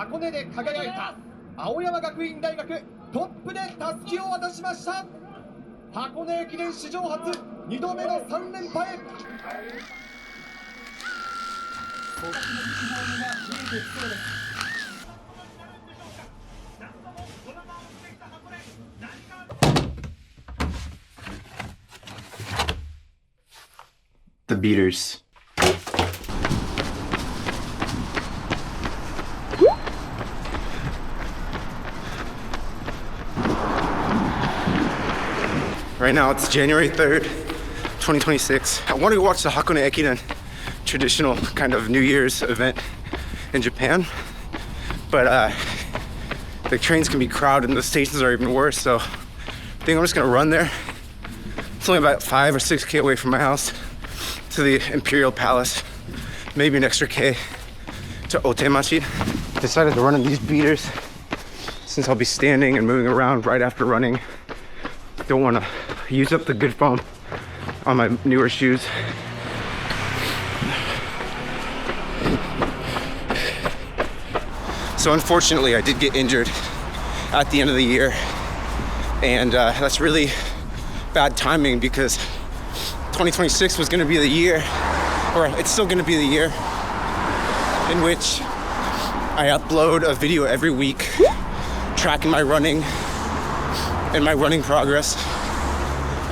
箱根で輝いた青山学院大学トップでたすきを渡しました。箱根駅伝史上初2度目の3連覇へ。The beaters. Right now it's January 3rd, 2026. I wanted to watch the Hakone Ekiden, traditional kind of New Year's event in Japan, but the trains can be crowded and the stations are even worse, so I think I'm just gonna run there. It's only about 5 or 6K away from my house to the Imperial Palace, maybe an extra K to Otemachi. Decided to run in these beaters since I'll be standing and moving around right after running. Don't want to use up the good foam on my newer shoes. So unfortunately I did get injured at the end of the year, and that's really bad timing because 2026 was going to be the year, or it's still going to be the year, in which I upload a video every week tracking my running and my running progress.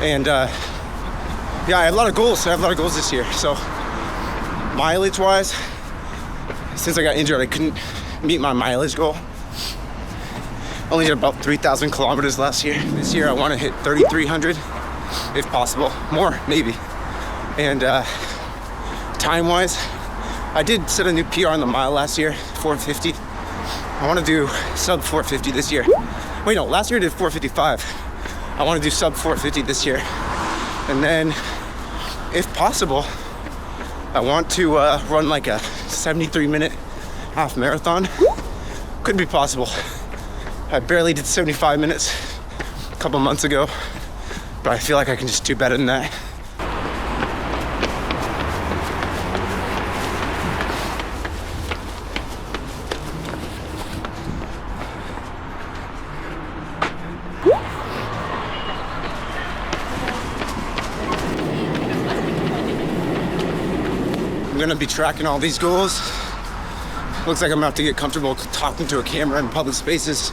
And yeah, I have a lot of goals. I have a lot of goals this year. So mileage wise, since I got injured, I couldn't meet my mileage goal. Only did about 3,000 kilometers last year. This year I want to hit 3,300 if possible, more maybe. And time wise, I did set a new PR on the mile last year, 450. I want to do sub 450 this year. Wait, no, last year I did 455. I want to do sub 450 this year. And then, if possible, I want to run like a 73-minute half marathon. Could be possible. I barely did 75 minutes a couple months ago, but I feel like I can just do better than that. I'm gonna be tracking all these goals. Looks like I'm about to get comfortable talking to a camera in public spaces.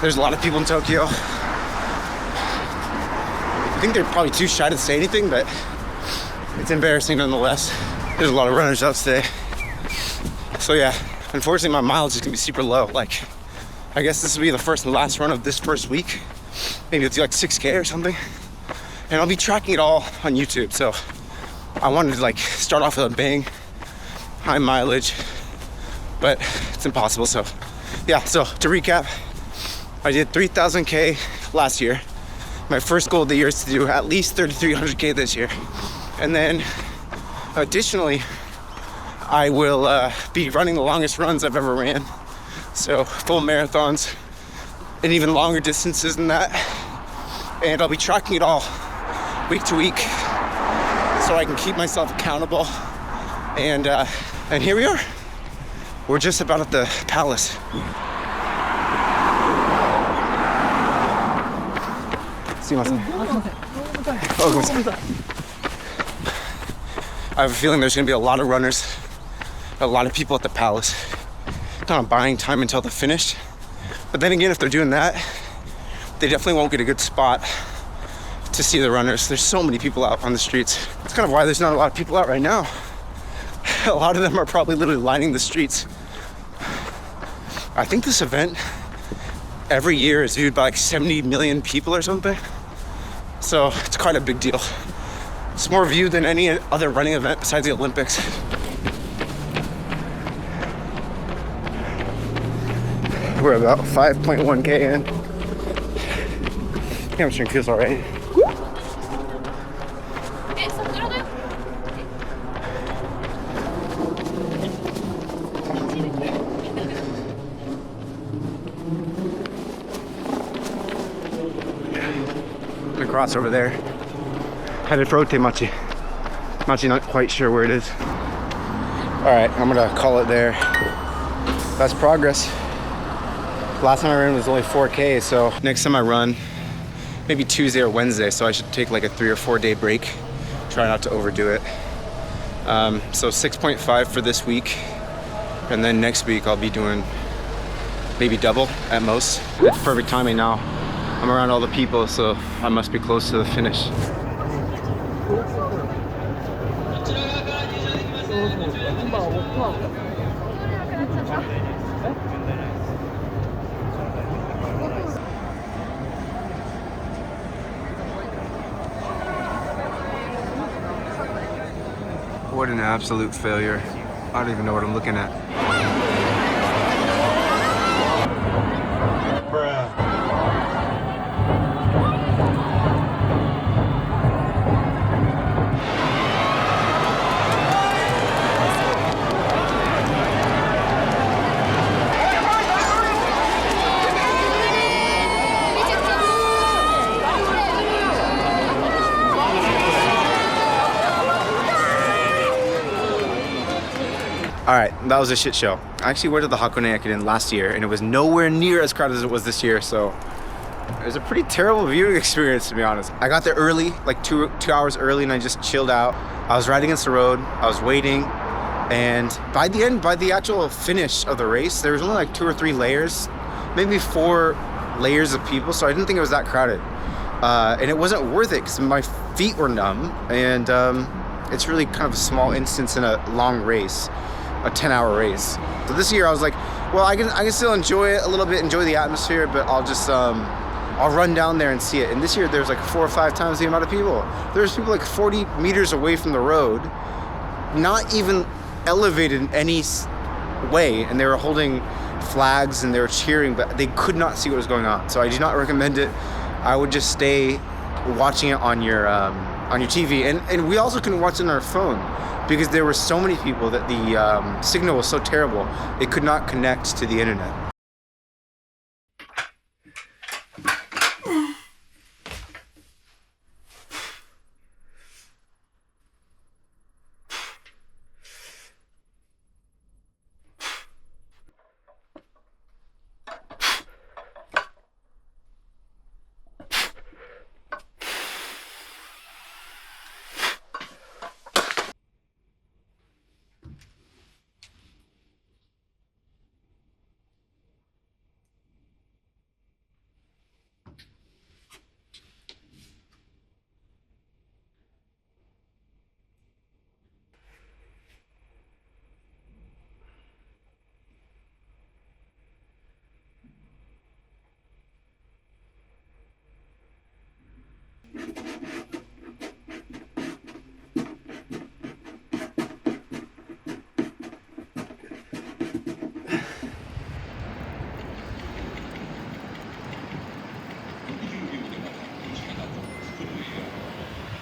There's a lot of people in Tokyo. I think they're probably too shy to say anything, but it's embarrassing nonetheless. There's a lot of runners out today. So yeah, unfortunately my mileage is gonna be super low. Like, I guess this will be the first and last run of this first week. Maybe it'll do like 6K or something. And I'll be tracking it all on YouTube, so I wanted to like start off with a bang, high mileage, but it's impossible. So yeah, so to recap, I did 3,000K last year. My first goal of the year is to do at least 3,300K this year. And then additionally, I will be running the longest runs I've ever ran. So full marathons and even longer distances than that. And I'll be tracking it all week to week, so I can keep myself accountable. And here we are. We're just about at the palace. I have a feeling there's gonna be a lot of runners, a lot of people at the palace, kind of buying time until they're finished. But then again, if they're doing that, they definitely won't get a good spot to see the runners. There's so many people out on the streets. That's kind of why there's not a lot of people out right now. A lot of them are probably literally lining the streets. I think this event every year is viewed by like 70 million people or something. So it's quite a big deal. It's more viewed than any other running event besides the Olympics. We're about 5.1K in. Hamstring feels alright. Across over there, headed for Otemachi. I'm actually not quite sure where it is. All right, I'm gonna call it there. that's progress. Last time I ran was only 4K, so next time I run, maybe Tuesday or Wednesday, so I should take like a 3 or 4 day break. Try not to overdo it. So 6.5 for this week, and then next week I'll be doing maybe double at most. It's perfect timing now. I'm around all the people, so I must be close to the finish. What an absolute failure. I don't even know what I'm looking at. All right, that was a shit show. I actually went to the Hakone Ekiden last year, and it was nowhere near as crowded as it was this year, so it was a pretty terrible viewing experience, to be honest. I got there early, like two hours early, and I just chilled out. I was riding against the road, I was waiting, and by the actual finish of the race, there was only like 2 or 3 layers, maybe 4 layers of people, so I didn't think it was that crowded. And it wasn't worth it, because my feet were numb, and it's really kind of a small instance in a long race. A 10-hour race. So this year I was like, well, I can still enjoy it a little bit, enjoy the atmosphere, but I'll just I'll run down there and see it. And this year there's like 4 or 5 times the amount of people. There's people like 40 meters away from the road, not even elevated in any way, and they were holding flags and they were cheering, but they could not see what was going on. So I do not recommend it. I would just stay watching it on your TV, and we also couldn't watch it on our phone, because there were so many people that the signal was so terrible, it could not connect to the internet.